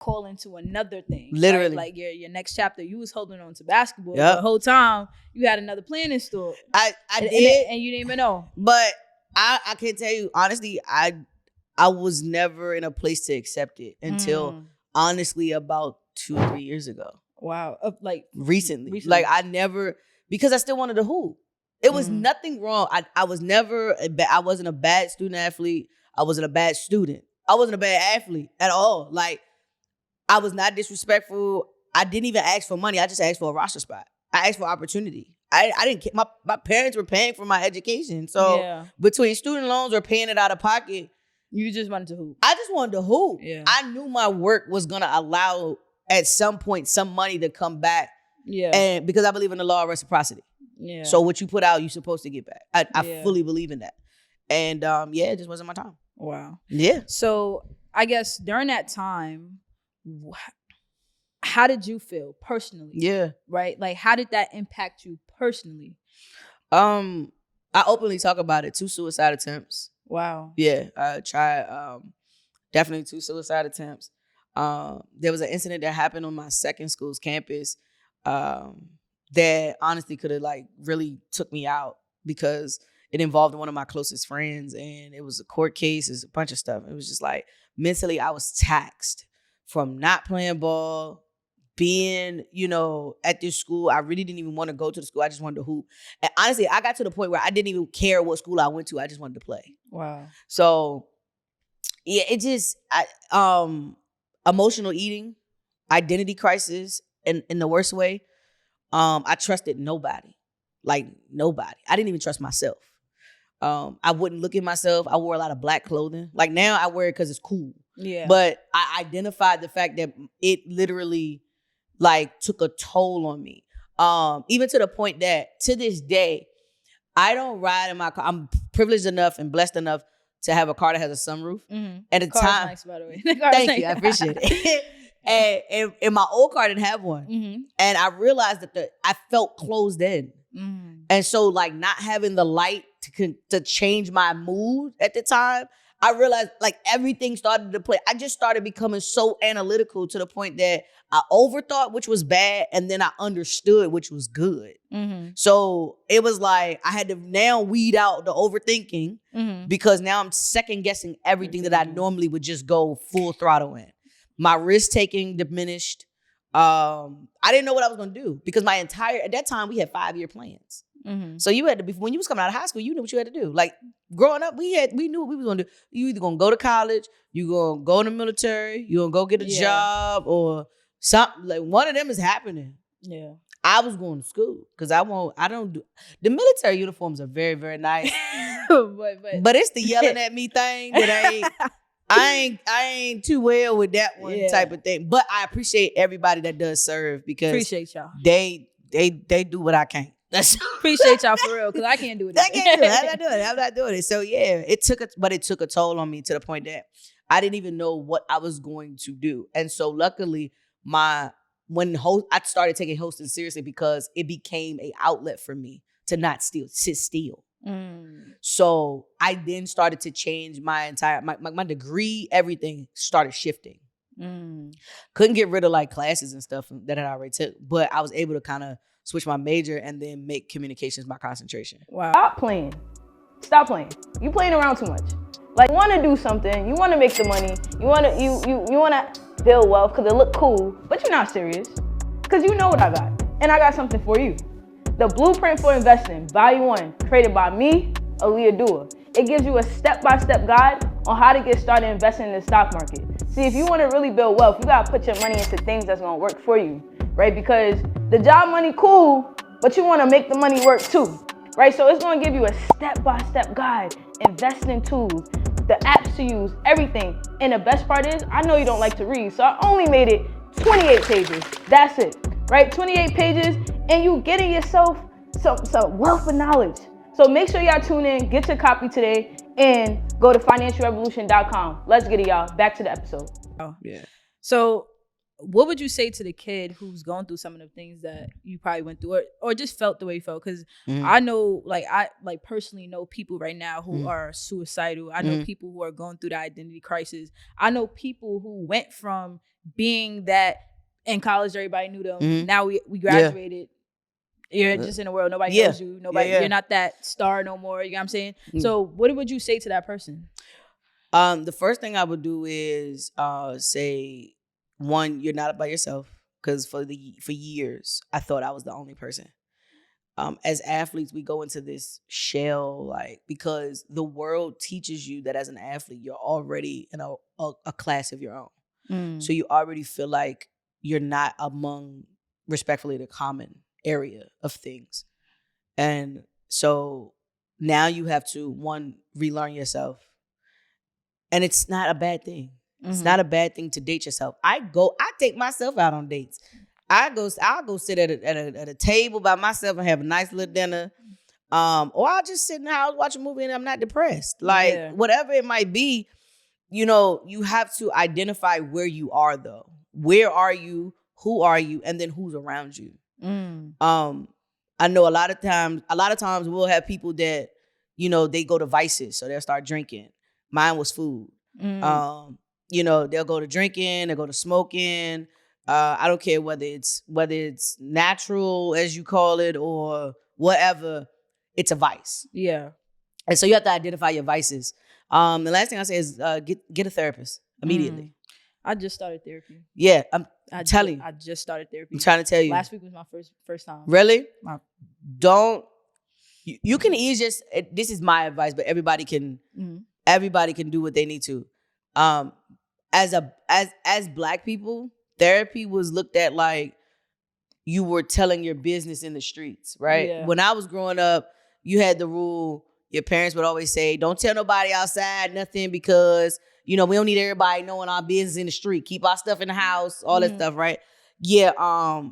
call into another thing. Literally. Right? Like your next chapter, you was holding on to basketball. Yep. The whole time you had another plan in store. I did. And you didn't even know. But I can tell you, honestly, I was never in a place to accept it until, honestly, about 2 or 3 years ago. Wow. Like recently. Like I never, because I still wanted to hoop. It was nothing wrong. I was never, I wasn't a bad student athlete. I wasn't a bad student. I wasn't a bad athlete at all. Like, I was not disrespectful. I didn't even ask for money. I just asked for a roster spot. I asked for opportunity. I didn't care. My parents were paying for my education. So between student loans or paying it out of pocket, you just wanted to hoop. I just wanted to hoop. Yeah. I knew my work was going to allow at some point some money to come back. Yeah. And because I believe in the law of reciprocity. Yeah. So what you put out, you're supposed to get back. I fully believe in that. And it just wasn't my time. Wow. Yeah. So I guess during that time, how did you feel personally? Yeah. Right? Like, how did that impact you personally? I openly talk about it. 2 suicide attempts. Wow. Yeah. I tried definitely 2 suicide attempts. There was an incident that happened on my second school's campus that honestly could have like really took me out because it involved one of my closest friends and it was a court case. It was a bunch of stuff. It was just like mentally I was taxed from not playing ball, being, at this school. I really didn't even want to go to the school. I just wanted to hoop. And honestly, I got to the point where I didn't even care what school I went to. I just wanted to play. Wow. So yeah, it just, emotional eating, identity crisis in the worst way. I trusted nobody. Like nobody. I didn't even trust myself. I wouldn't look at myself. I wore a lot of black clothing. Like now I wear it because it's cool. Yeah. But I identified the fact that it literally like took a toll on me. Even to the point that to this day, I don't ride in my car. I'm privileged enough and blessed enough to have a car that has a sunroof. At the time, nice, by the way. Thank you, I appreciate it. and my old car didn't have one, and I realized that I felt closed in, and so like not having the light to change my mood at the time, I realized like everything started to play. I just started becoming so analytical to the point that I overthought, which was bad, and then I understood, which was good. So it was like I had to now weed out the overthinking because now I'm second guessing everything that I normally would just go full throttle in. My risk taking diminished. I didn't know what I was going to do because at that time we had 5-year plans. So you had to be, when you was coming out of high school, you knew what you had to do. Like growing up, we knew what we was gonna do. You either gonna go to college, you gonna go in the military, you gonna go get a job or something. Like one of them is happening. Yeah. I was going to school because the military uniforms are very, very nice. but it's the yelling at me thing that I ain't too well with that one type of thing. But I appreciate everybody that does serve because appreciate y'all. They do what I can't. Appreciate y'all for real because I can't do it. I can't do it. I'm not doing it. So yeah, it took a toll on me to the point that I didn't even know what I was going to do. And so luckily, I started taking hosting seriously because it became an outlet for me to not sit still. So I then started to change my entire my degree. Everything started shifting. Couldn't get rid of like classes and stuff that I already took, but I was able to kind of switch my major and then make communications my concentration. Wow. Stop playing. You playing around too much. Like you want to do something, you want to make the money, you want to build wealth because it look cool, but you're not serious because you know what I got. And I got something for you. The Blueprint for Investing, Volume 1, created by me, Aaliyah Duah. It gives you a step-by-step guide on how to get started investing in the stock market. See, if you want to really build wealth, you got to put your money into things that's going to work for you, right? Because the job money cool, but you want to make the money work too, right? So it's going to give you a step-by-step guide, investing tools, the apps to use, everything. And the best part is, I know you don't like to read, so I only made it 28 pages. That's it, right? 28 pages, and you getting yourself some wealth of knowledge. So make sure y'all tune in, get your copy today, and go to financialrevolutionn.com. Let's get it, y'all. Back to the episode. Oh, yeah. So what would you say to the kid who's going through some of the things that you probably went through or just felt the way you felt? Because I know, I personally know people right now who are suicidal. I know people who are going through the identity crisis. I know people who went from being that in college everybody knew them. Now we graduated. You're just in the world. Nobody knows you. You're not that star no more. You know what I'm saying? So what would you say to that person? The first thing I would do is say, one, you're not by yourself. Because for years, I thought I was the only person. As athletes, we go into this shell, like, because the world teaches you that as an athlete, you're already in a class of your own. So you already feel like you're not among, respectfully, the common area of things. And so now you have to, one, relearn yourself. And it's not a bad thing. It's not a bad thing to date yourself. I take myself out on dates. I'll go sit at a table by myself and have a nice little dinner. Or I'll just sit in the house, watch a movie, and I'm not depressed. Like, whatever it might be, you have to identify where you are, though. Where are you? Who are you? And then who's around you? I know a lot of times we'll have people that, they go to vices, so they'll start drinking. Mine was food. They'll go to drinking, they'll go to smoking. I don't care whether it's natural, as you call it, or whatever. It's a vice. Yeah. And so you have to identify your vices. The last thing I say is get a therapist immediately. I just started therapy. Yeah, I'm telling you. I just started therapy. I'm trying to tell you. Last week was my first time. Really? Don't. You can just. This is my advice, but everybody can do what they need to. As Black people, therapy was looked at like you were telling your business in the streets, right? Yeah. When I was growing up, you had the rule. Your parents would always say, "Don't tell nobody outside nothing because." We don't need everybody knowing our business in the street. Keep our stuff in the house, all that stuff, right? Yeah,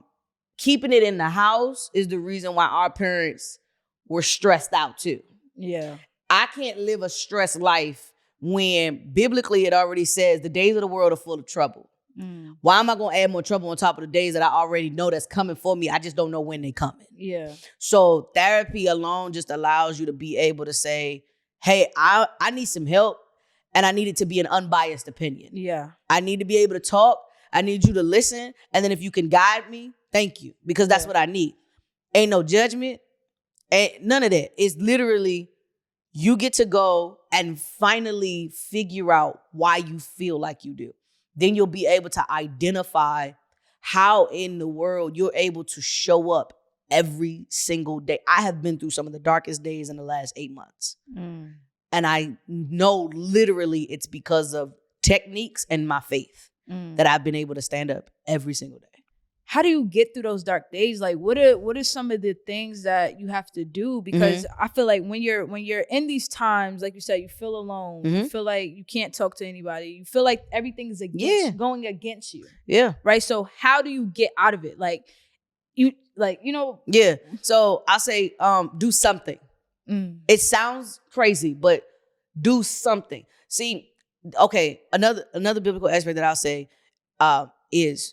keeping it in the house is the reason why our parents were stressed out too. Yeah. I can't live a stressed life when biblically it already says the days of the world are full of trouble. Why am I going to add more trouble on top of the days that I already know that's coming for me? I just don't know when they're coming. Yeah. So therapy alone just allows you to be able to say, hey, I need some help. And I need it to be an unbiased opinion. Yeah. I need to be able to talk. I need you to listen. And then if you can guide me, thank you. Because that's what I need. Ain't no judgment. Ain't none of that. It's literally you get to go and finally figure out why you feel like you do. Then you'll be able to identify how in the world you're able to show up every single day. I have been through some of the darkest days in the last 8 months. And I know literally it's because of techniques and my faith that I've been able to stand up every single day. How do you get through those dark days? Like, what are some of the things that you have to do? Because I feel like when you're in these times, like you said, you feel alone. You feel like you can't talk to anybody. You feel like everything's going against you. Yeah. Right. So how do you get out of it? Yeah. So I'll say, do something. It sounds crazy, but do something. See, okay, another biblical aspect that I'll say is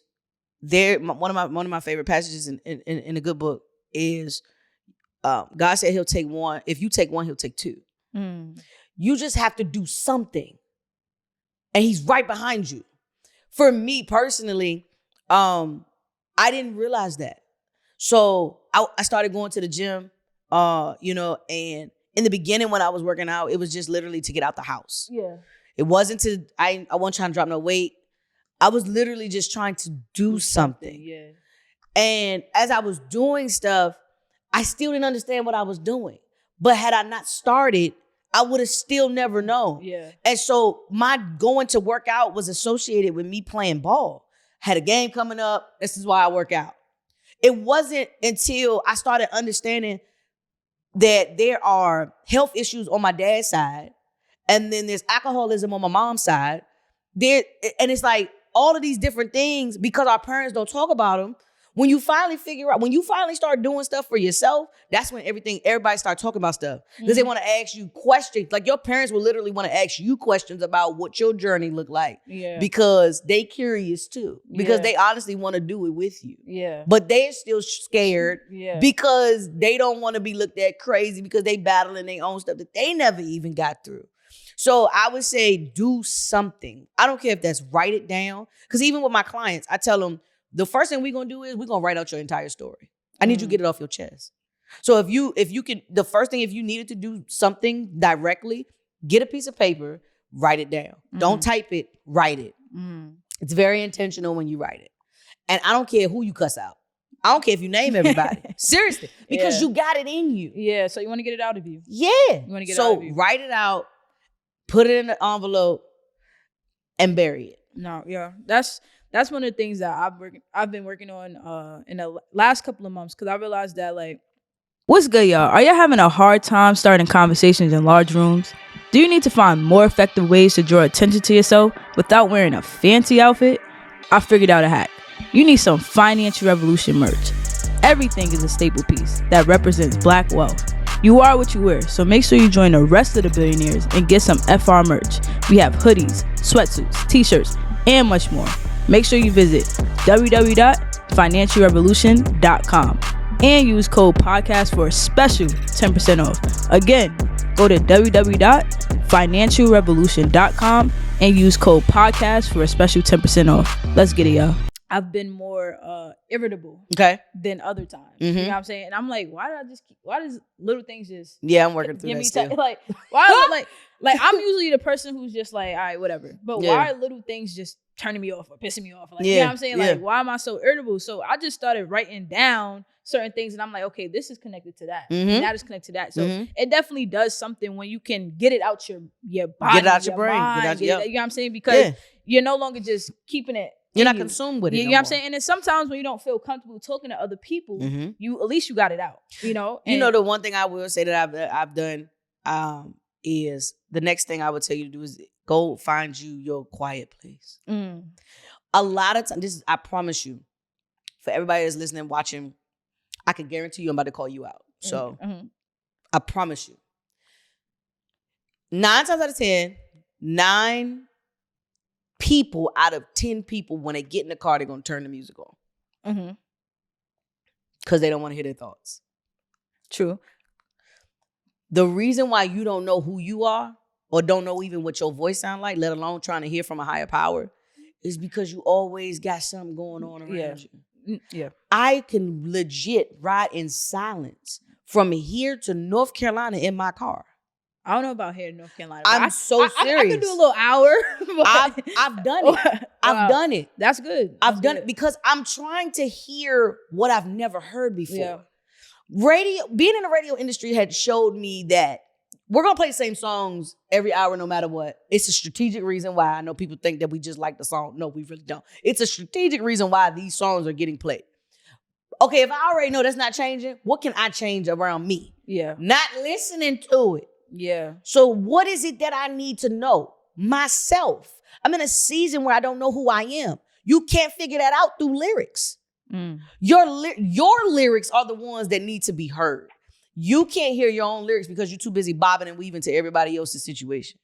there. One of my favorite passages in a good book is God said He'll take one. If you take one, He'll take two. You just have to do something, and He's right behind you. For me personally, I didn't realize that, so I started going to the gym. And in the beginning when I was working out, it was just literally to get out the house. Yeah. It wasn't I wasn't trying to drop no weight. I was literally just trying to do something. Yeah. And as I was doing stuff, I still didn't understand what I was doing. But had I not started, I would have still never known. Yeah. And so my going to work out was associated with me playing ball. Had a game coming up. This is why I work out. It wasn't until I started understanding that there are health issues on my dad's side, and then there's alcoholism on my mom's side. And it's like all of these different things, because our parents don't talk about them. When you finally start doing stuff for yourself, that's when everybody start talking about stuff. Because they want to ask you questions. Like your parents will literally want to ask you questions about what your journey looked like. Yeah. Because they curious too. Because they honestly want to do it with you. Yeah. But they're still scared because they don't want to be looked at crazy because they battling their own stuff that they never even got through. So I would say do something. I don't care if that's write it down. Because even with my clients, I tell them the first thing we're going to do is we're going to write out your entire story. I need you to get it off your chest. So if you can, the first thing, if you needed to do something directly, get a piece of paper, write it down. Don't type it, write it. It's very intentional when you write it. And I don't care who you cuss out. I don't care if you name everybody. Seriously. Because you got it in you. Yeah. So you want to get it out of you. Yeah. You want to get it out of you. So write it out, put it in an envelope, and bury it. No, yeah. That's one of the things that I've been working on in the last couple of months, because I realized that, like, what's good, y'all? Are y'all having a hard time starting conversations in large rooms? Do you need to find more effective ways to draw attention to yourself without wearing a fancy outfit? I figured out a hack. You need some Financial Revolution merch. Everything is a staple piece that represents Black wealth. You are what you wear, so make sure you join the rest of the billionaires and get some FR merch. We have hoodies, sweatsuits, t-shirts, and much more. Make sure you visit www.financialrevolutionn.com and use code podcast for a special 10% off. Again, go to www.financialrevolutionn.com and use code podcast for a special 10% off. Let's get it, y'all. I've been more irritable than other times. You know what I'm saying? And I'm like, why does little things just I'm working through that still. Like, why like I'm usually the person who's just like, all right, whatever. But why are little things just turning me off or pissing me off? Like, you know what I'm saying? Like, why am I so irritable? So I just started writing down certain things, and I'm like, okay, this is connected to that. And that is connected to that. So it definitely does something when you can get it out your body, get it out your brain, you know what I'm saying? Because you're no longer just keeping it. You're not consumed with it. You know what I'm saying? And then sometimes when you don't feel comfortable talking to other people, you at least you got it out. You know. And the one thing I will say that I've done is the next thing I would tell you to do is go find you your quiet place. A lot of times, I promise you, for everybody that's listening, watching, I can guarantee you I'm about to call you out. So I promise you. 9 times out of 10, 9 people out of 10 people, when they get in the car, they're going to turn the music on. Because they don't want to hear their thoughts. True. The reason why you don't know who you are or don't know even what your voice sound like, let alone trying to hear from a higher power, is because you always got something going on around you. Yeah. I can legit ride in silence from here to North Carolina in my car. I don't know about here in North Carolina. I'm so serious. I could do a little hour. I've done it. I've done it. That's good. I've done it because I'm trying to hear what I've never heard before. Yeah. Being in the radio industry had showed me that we're going to play the same songs every hour no matter what. It's a strategic reason why. I know people think that we just like the song. No, we really don't. It's a strategic reason why these songs are getting played. Okay, if I already know that's not changing, what can I change around me? Yeah. Not listening to it. Yeah. So what is it that I need to know? Myself. I'm in a season where I don't know who I am. You can't figure that out through lyrics. Your lyrics are the ones that need to be heard. You can't hear your own lyrics because you're too busy bobbing and weaving to everybody else's situation.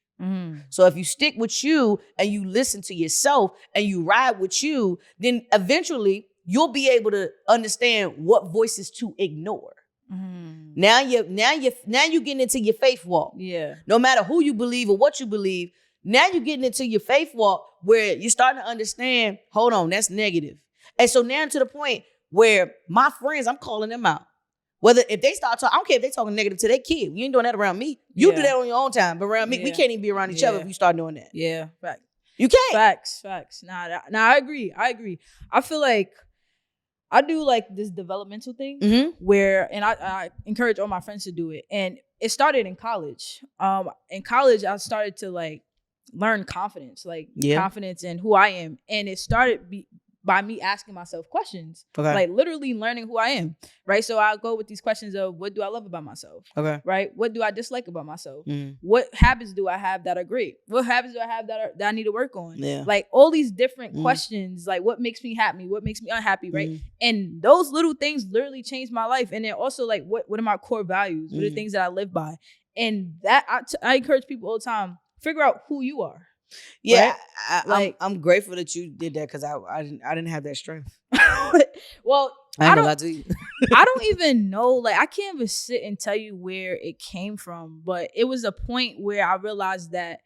So if you stick with you and you listen to yourself and you ride with you, then eventually you'll be able to understand what voices to ignore. Now you're getting into your faith walk. Yeah. No matter who you believe or what you believe, now you're getting into your faith walk where you're starting to understand, hold on, that's negative. And so now to the point where my friends, I'm calling them out. Whether if they start talking, I don't care if they talking negative to their kid. You ain't doing that around me. You do that on your own time. But around me, we can't even be around each other if you start doing that. Yeah. Facts. You can't. Facts. Nah, I agree. I feel like I do like this developmental thing where, and I encourage all my friends to do it. And it started in college. In college, I started to like learn confidence, confidence in who I am. And it started by me asking myself questions, like literally learning who I am, right? So I'll go with these questions of what do I love about myself, right? What do I dislike about myself? What habits do I have that are great? What habits do I have that I need to work on? Yeah. Like all these different questions, like what makes me happy? What makes me unhappy, right? And those little things literally changed my life. And then also like, what are my core values? What are the things that I live by? And that I encourage people all the time, figure out who you are. Yeah, right? I'm grateful that you did that because I didn't have that strength. Well, I ain't gonna lie to you. I don't even know. Like, I can't even sit and tell you where it came from, but it was a point where I realized that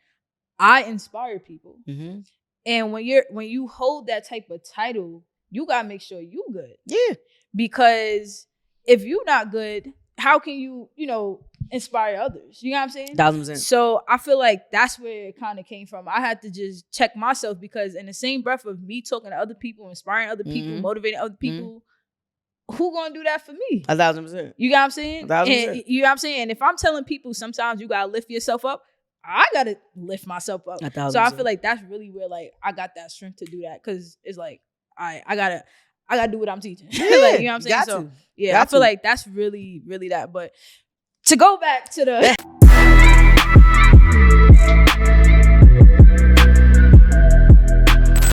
I inspire people. Mm-hmm. And when you hold that type of title, you gotta make sure you good. Yeah. Because if you're not good, how can you inspire others? You know what I'm saying? 1,000%. So I feel like that's where it kind of came from. I had to just check myself, because in the same breath of me talking to other people, inspiring other people, motivating other people, who gonna do that for me? 1,000%. You know what I'm saying? 1,000%. And, you know what I'm saying? And if I'm telling people sometimes you gotta lift yourself up, I gotta lift myself up. 1,000%. So I feel like that's really where like I got that strength to do that, because it's like I gotta do what I'm teaching. Yeah, like, you know what I'm saying? got So to. yeah, Got I feel to. like that's really, really that. But to go back to the